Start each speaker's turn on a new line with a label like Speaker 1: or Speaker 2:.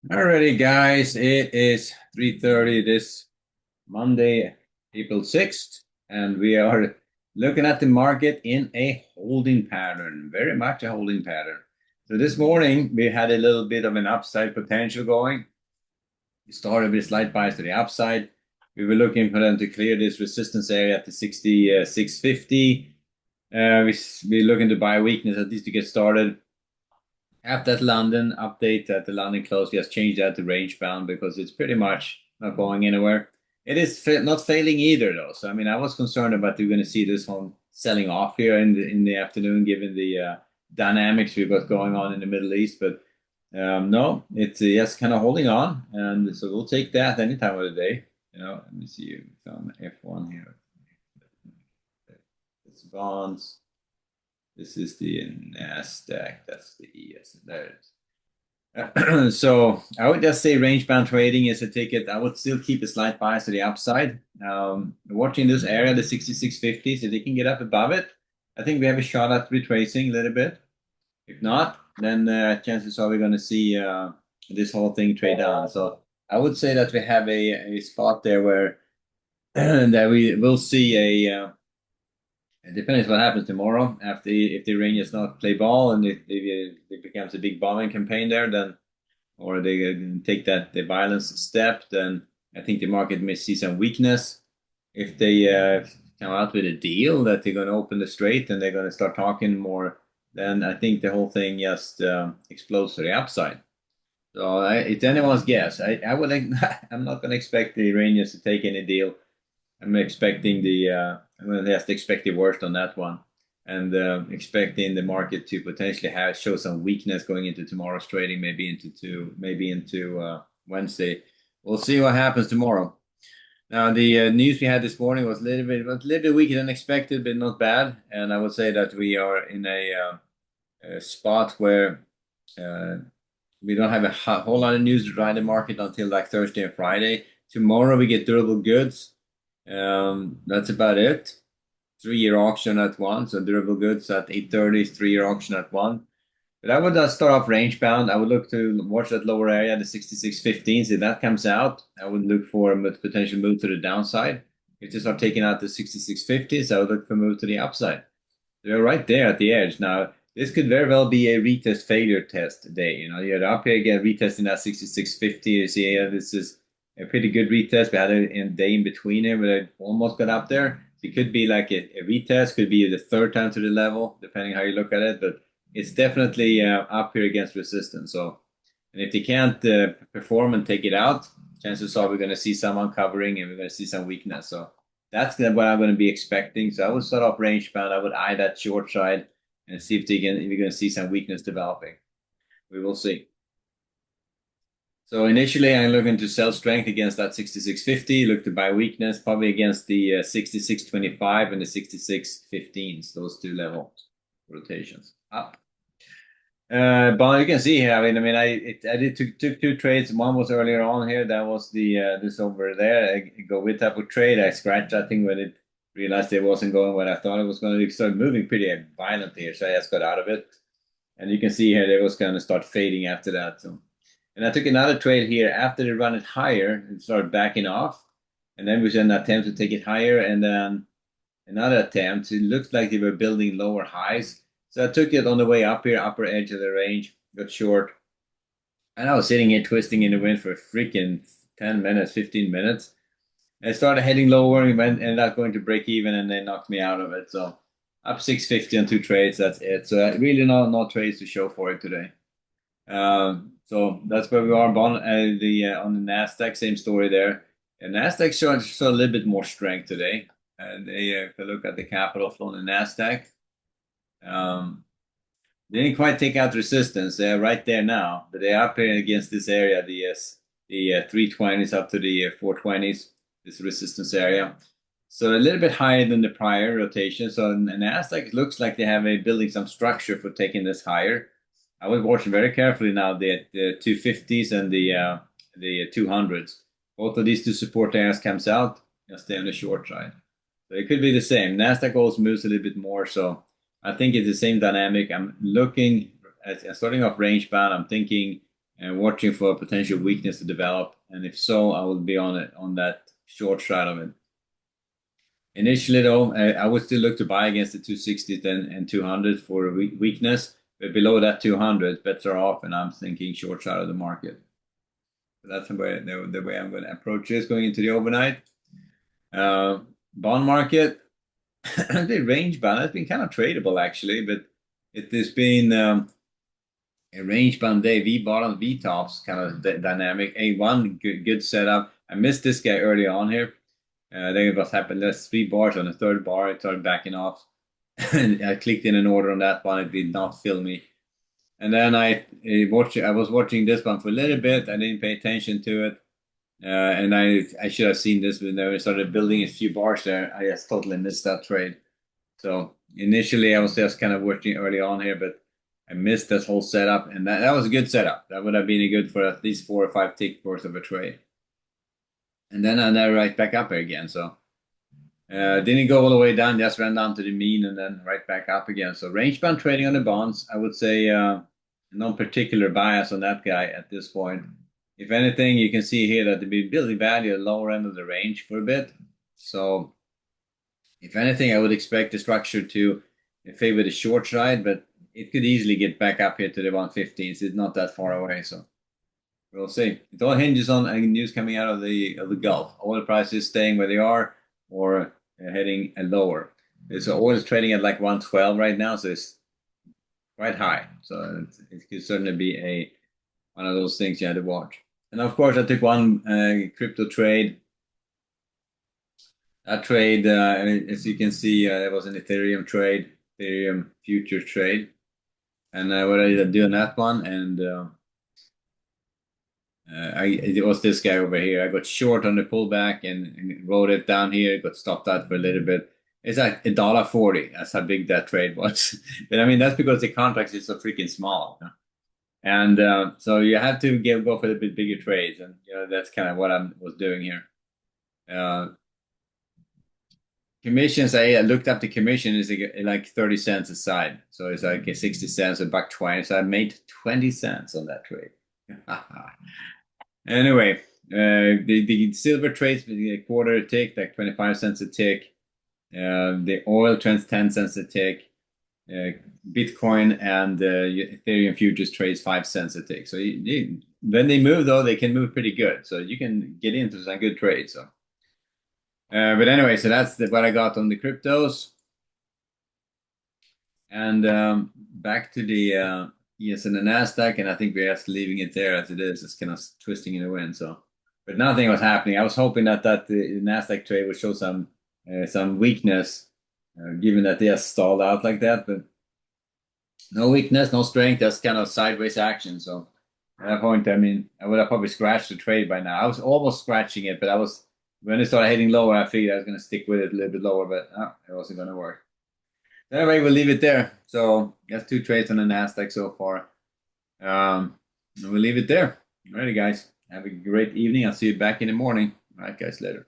Speaker 1: Alrighty, guys, it is 3:30 this Monday, April 6th, and we are looking at the market in a holding pattern, very much a holding pattern. So this morning we had a little bit of an upside potential going. We started with slight bias to the upside. We were looking for them to clear this resistance area at the 6650. We're looking to buy weakness at least to get started. After that London update at the London close, we just changed that to range bound because it's pretty much not going anywhere. It is not failing either, though. So I mean, I was concerned about we're going to see this one selling off here in the afternoon, given the dynamics we've got going on in the Middle East. But no, it's just kind of holding on, and so we'll take that any time of the day. Let me see you found F1 here. It's bonds. This is the NASDAQ. That's the ES. There it is. So I would just say range bound trading is a ticket. I would still keep a slight bias to the upside. Watching this area, the 6650, so they can get up above it. I think we have a shot at retracing a little bit. If not, then chances are we're going to see this whole thing trade down. So I would say that we have a spot there where that we will see a it depends what happens tomorrow. After if the Rangers not play ball and it becomes a big bombing campaign there, then or they take the violence step, then I think the market may see some weakness. If they come out with a deal that they're going to open the strait and they're going to start talking more, then I think the whole thing just explodes to the upside. So it's anyone's guess. I would I'm not going to expect the Rangers to take any deal. I'm expecting I'm going to just expect the worst on that one, and expecting the market to potentially show some weakness going into tomorrow's trading, maybe into Wednesday. We'll see what happens tomorrow. Now, the news we had this morning was a little bit weaker than expected, but not bad. And I would say that we are in a spot where uh, we don't have a whole lot of news to drive the market until like Thursday and Friday. Tomorrow we get durable goods. That's about it. 3-year auction at one, so durable goods at 8:30, 3-year auction at one. But I would start off range bound. I would look to watch that lower area, the 66.15. If that comes out, I would look for a potential move to the downside. If they start taking out the 66.50s, I would look for a move to the upside. They're right there at the edge. Now, this could very well be a retest failure test day. You're up here again, retesting that 66.50. You see, this is a pretty good retest. We had a day in between here where it almost got up there. So it could be like a retest, could be the third time to the level, depending how you look at it. But it's definitely up here against resistance. So, and if they can't perform and take it out, chances are we're going to see some uncovering and we're going to see some weakness. So that's what I'm going to be expecting. So I would start off range bound. I would eye that short side and see if we're going to see some weakness developing. We will see. So initially, I'm looking to sell strength against that 66.50, look to buy weakness, probably against the 66.25 and the 66.15s, those two level rotations up. But you can see here, I took two trades. One was earlier on here. That was the this over there. I go with type of trade. I scratched that thing when it realized it wasn't going what I thought it was going to. It started moving pretty violently here, so I just got out of it. And you can see here, it was going to start fading after that. So. And I took another trade here after they run it higher and started backing off. And then we did an attempt to take it higher and then another attempt. It looks like they were building lower highs. So I took it on the way up here, upper edge of the range, got short. And I was sitting here twisting in the wind for a freaking 10 minutes, 15 minutes. And I started heading lower and ended up going to break even and they knocked me out of it. So up 650 on two trades, that's it. So really no trades to show for it today. So that's where we are on the Nasdaq. Same story there. And Nasdaq saw a little bit more strength today. And if you look at the capital flow on the Nasdaq, they didn't quite take out resistance. They're right there now, but they're up here against this area, the 320s up to the 420s, this resistance area. So a little bit higher than the prior rotation. So in Nasdaq, it looks like they have building some structure for taking this higher. I was watching very carefully now the 250s and the 200s. Both of these two support areas comes out, and stay on the short side. So it could be the same. Nasdaq also moves a little bit more, so I think it's the same dynamic. I'm looking at starting off range bound. I'm thinking and watching for a potential weakness to develop. And if so, I will be on it on that short side of it. Initially, though, I would still look to buy against the 260 and 200 for a weakness, but below that 200, bets are off, and I'm thinking short side of the market. So that's the way I'm going to approach this going into the overnight. Bond market, the range band has been kind of tradable actually, but it has been a range bound day, V bottoms, V tops, kind of dynamic. A1 good setup. I missed this guy early on here. Then what happened? There's 3 bars on the third bar. It started backing off. And I clicked in an order on that one. It did not fill me. And then I was watching this one for a little bit. I didn't pay attention to it. And I should have seen this when they started building a few bars there. I just totally missed that trade. So initially I was just kind of watching early on here, but I missed this whole setup, and that was a good setup. That would have been a good for at least 4 or 5 tick worth of a trade. And then I never right back up again. So didn't go all the way down, just ran down to the mean and then right back up again. So range bound trading on the bonds, I would say no particular bias on that guy at this point. If anything, you can see here that they've been building value at the lower end of the range for a bit. So if anything, I would expect the structure to favor the short side, but it could easily get back up here to the 115s. It's not that far away, so we'll see. It all hinges on news coming out of the Gulf. Oil prices staying where they are or heading lower. So oil is trading at like 112 right now, so it's quite high. So it could certainly be one of those things you had to watch. And of course, I took one crypto trade. That trade, as you can see, it was an Ethereum trade, Ethereum future trade. And what I did do on that one, and it was this guy over here. I got short on the pullback and rode it down here. Got stopped out for a little bit. It's like $1.40. That's how big that trade was. But I mean, that's because the contract is so freaking small. And so you have to go for the bit bigger trades, and that's kind of what I was doing here. Commissions, I looked up the commission is like 30 cents a side. So it's like 60 cents, $1.20. So I made 20 cents on that trade. Anyway, the silver trades a quarter a tick, like 25 cents a tick. The oil trades 10 cents a tick. Bitcoin and Ethereum futures trades 5 cents a tick. So when they move, though, they can move pretty good. So you can get into some good trades. So. But anyway, so that's what I got on the cryptos. And back to the ES and the NASDAQ, and I think we're just leaving it there as it is. It's kind of twisting in the wind. So, but nothing was happening. I was hoping that the NASDAQ trade would show some weakness, given that they just stalled out like that. But no weakness, no strength. That's kind of sideways action. So at that point, I mean, I would have probably scratched the trade by now. I was almost scratching it, but when it started heading lower, I figured I was going to stick with it a little bit lower, but it wasn't going to work. Anyway, we'll leave it there. So that's 2 trades on the NASDAQ so far. We'll leave it there. Alrighty, guys. Have a great evening. I'll see you back in the morning. All right, guys, later.